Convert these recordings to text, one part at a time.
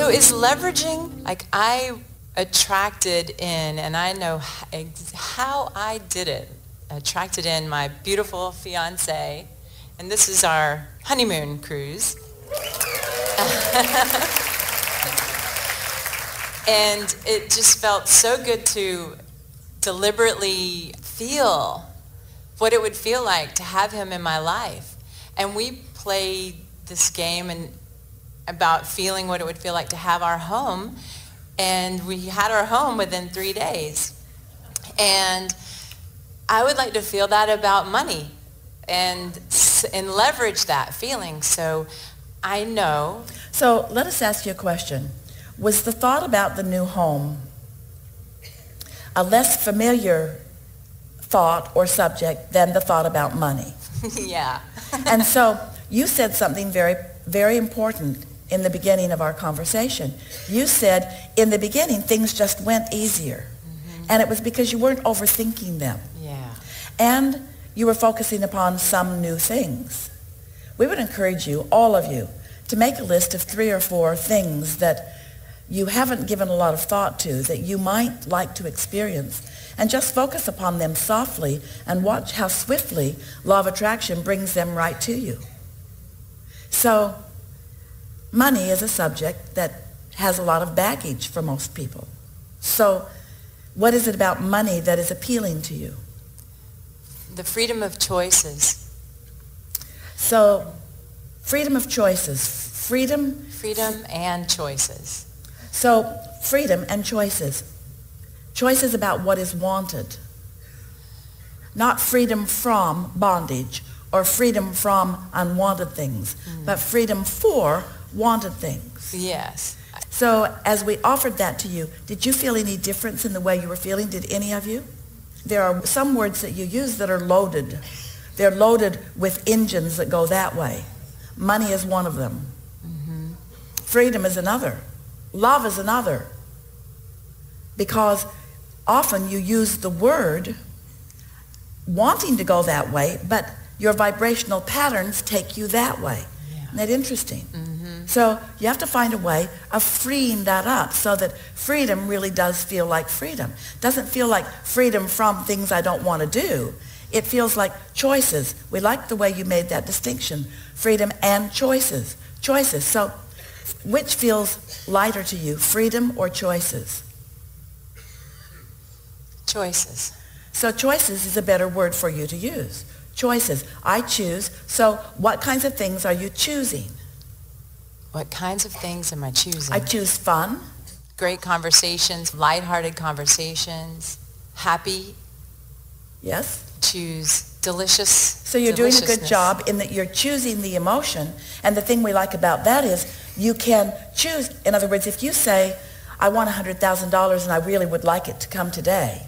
So is leveraging, like I attracted in, and I know how I did it, attracted in my beautiful fiance, and this is our honeymoon cruise. And it just felt so good to deliberately feel what it would feel like to have him in my life. And we played this game and about feeling what it would feel like to have our home. And we had our home within 3 days. And I would like to feel that about money and leverage that feeling. So I know. So let us ask you a question. Was the thought about the new home a less familiar thought or subject than the thought about money? Yeah. And so you said something very, very important in the beginning of our conversation. You said in the beginning things just went easier. Mm-hmm. And it was because you weren't overthinking them. Yeah. And you were focusing upon some new things. We would encourage you, all of you, to make a list of 3 or 4 things that you haven't given a lot of thought to, that you might like to experience, and just focus upon them softly and watch how swiftly law of attraction brings them right to you. So money is a subject that has a lot of baggage for most people. So what is it about money that is appealing to you? The freedom of choices. So freedom of choices. Freedom and choices. So freedom and choices. Choices about what is wanted. Not freedom from bondage or freedom from unwanted things, but freedom for wanted things. Yes. So as we offered that to you, did you feel any difference in the way you were feeling? Did any of you? There are some words that you use that are loaded. They're loaded with engines that go that way. Money is one of them. Mm-hmm. Freedom is another. Love is another. Because often you use the word wanting to go that way, but your vibrational patterns take you that way. Yeah. Isn't that interesting? Mm-hmm. So you have to find a way of freeing that up so that freedom really does feel like freedom. It doesn't feel like freedom from things I don't want to do. It feels like choices. We like the way you made that distinction. Freedom and choices. Choices. So which feels lighter to you, freedom or choices? Choices. So choices is a better word for you to use. Choices. I choose. So what kinds of things are you choosing? What kinds of things am I choosing? I choose fun. Great conversations, lighthearted conversations, happy. Yes. Choose delicious. So you're doing a good job in that you're choosing the emotion. And the thing we like about that is you can choose. In other words, if you say, I want $100,000 and I really would like it to come today,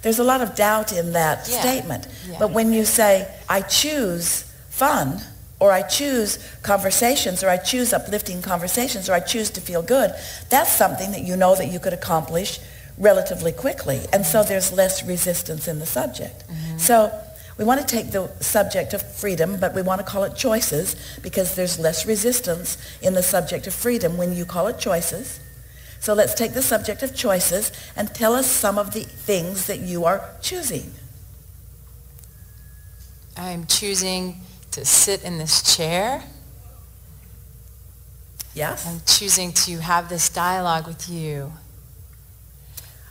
there's a lot of doubt in that statement. Yeah. But when you say, I choose fun, or I choose conversations, or I choose uplifting conversations, or I choose to feel good, that's something that you know that you could accomplish relatively quickly. And so there's less resistance in the subject. Mm-hmm. So we want to take the subject of freedom, but we want to call it choices because there's less resistance in the subject of freedom when you call it choices. So let's take the subject of choices and tell us some of the things that you are choosing. I'm choosing to sit in this chair. Yes. I'm choosing to have this dialogue with you.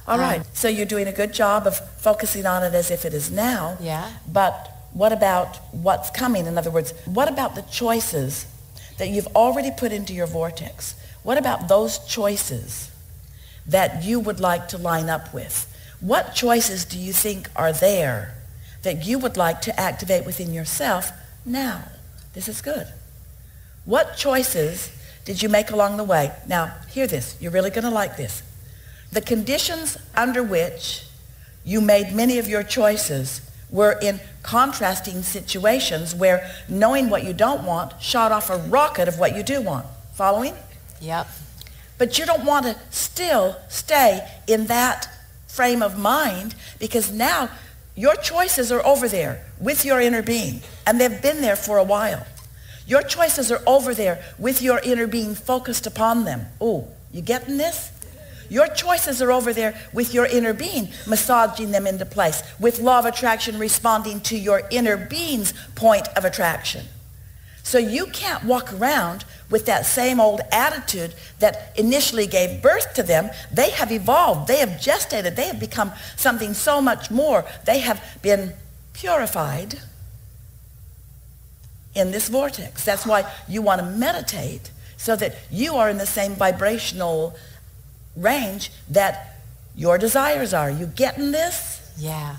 All right. So you're doing a good job of focusing on it as if it is now. Yeah. But what about what's coming? In other words, what about the choices that you've already put into your vortex? What about those choices that you would like to line up with? What choices do you think are there that you would like to activate within yourself now? This is good. What choices did you make along the way? Now, hear this. You're really going to like this. The conditions under which you made many of your choices were in contrasting situations where knowing what you don't want shot off a rocket of what you do want. Following? Yep. But you don't want to still stay in that frame of mind because now your choices are over there with your inner being, and they've been there for a while. Your choices are over there with your inner being focused upon them. Oh, you getting this? Your choices are over there with your inner being, massaging them into place, with law of attraction responding to your inner being's point of attraction. So you can't walk around with that same old attitude that initially gave birth to them. They have evolved. They have gestated. They have become something so much more. They have been purified in this vortex. That's why you want to meditate so that you are in the same vibrational range that your desires are. You getting this? Yeah.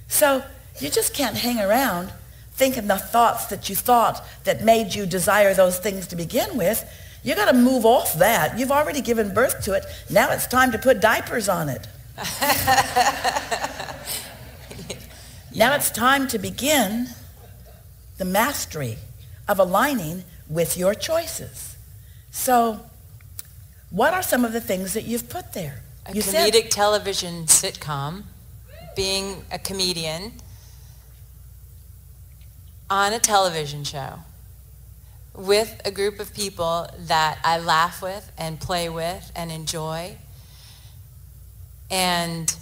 So you just can't hang around thinking the thoughts that you thought that made you desire those things to begin with. You got to move off that. You've already given birth to it. Now it's time to put diapers on it. Now it's time to begin the mastery of aligning with your choices. So what are some of the things that you've put there? A comedic television sitcom, being a comedian on a television show with a group of people that I laugh with and play with and enjoy, and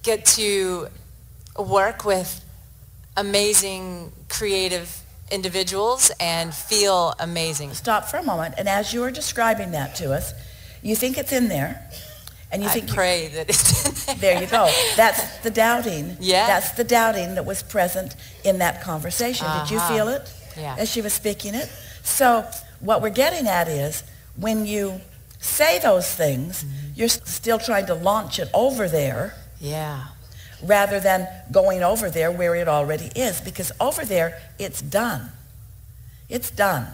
get to work with amazing creative individuals and feel amazing. Stop for a moment, and as you are describing that to us, you think it's in there, and you think I pray that it's in there. There you go. That's the doubting. Yeah. That's the doubting that was present in that conversation. Did you feel it? Yeah. As she was speaking it? So what we're getting at is when you say those things, you're still trying to launch it over there. Yeah. Rather than going over there where it already is. Because over there, it's done. It's done.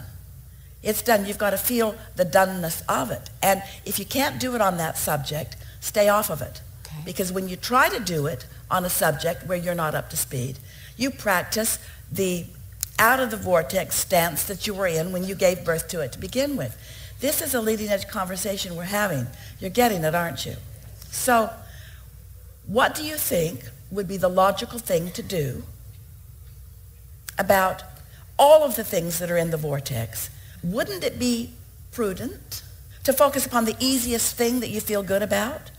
It's done. You've got to feel the doneness of it. And if you can't do it on that subject, stay off of it. Okay. Because when you try to do it on a subject where you're not up to speed, you practice the out of the vortex stance that you were in when you gave birth to it to begin with. This is a leading edge conversation we're having. You're getting it, aren't you? So what do you think would be the logical thing to do about all of the things that are in the vortex? Wouldn't it be prudent to focus upon the easiest thing that you feel good about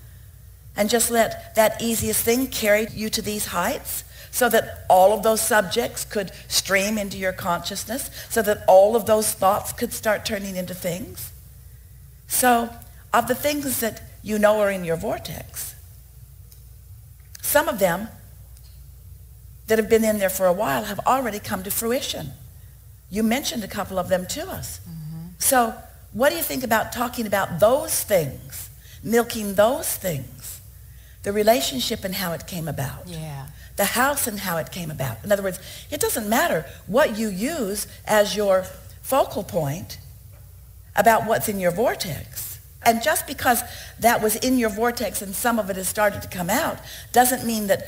and just let that easiest thing carry you to these heights so that all of those subjects could stream into your consciousness, so that all of those thoughts could start turning into things? So of the things that you know are in your vortex, some of them that have been in there for a while have already come to fruition. You mentioned a couple of them to us. Mm-hmm. So what do you think about talking about those things, milking those things, the relationship and how it came about, the house and how it came about? In other words, it doesn't matter what you use as your focal point about what's in your vortex. And just because that was in your vortex and some of it has started to come out doesn't mean that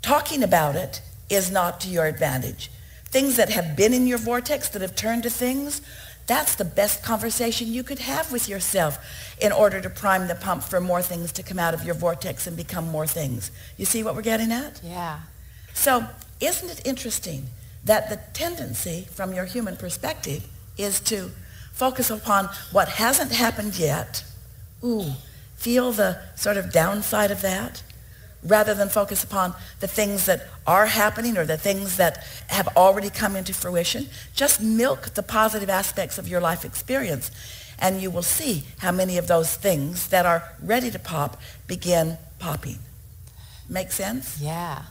talking about it is not to your advantage. Things that have been in your vortex that have turned to things, that's the best conversation you could have with yourself in order to prime the pump for more things to come out of your vortex and become more things. You see what we're getting at? Yeah. So isn't it interesting that the tendency from your human perspective is to focus upon what hasn't happened yet, feel the sort of downside of that, rather than focus upon the things that are happening or the things that have already come into fruition? Just milk the positive aspects of your life experience, and you will see how many of those things that are ready to pop begin popping. Make sense? Yeah.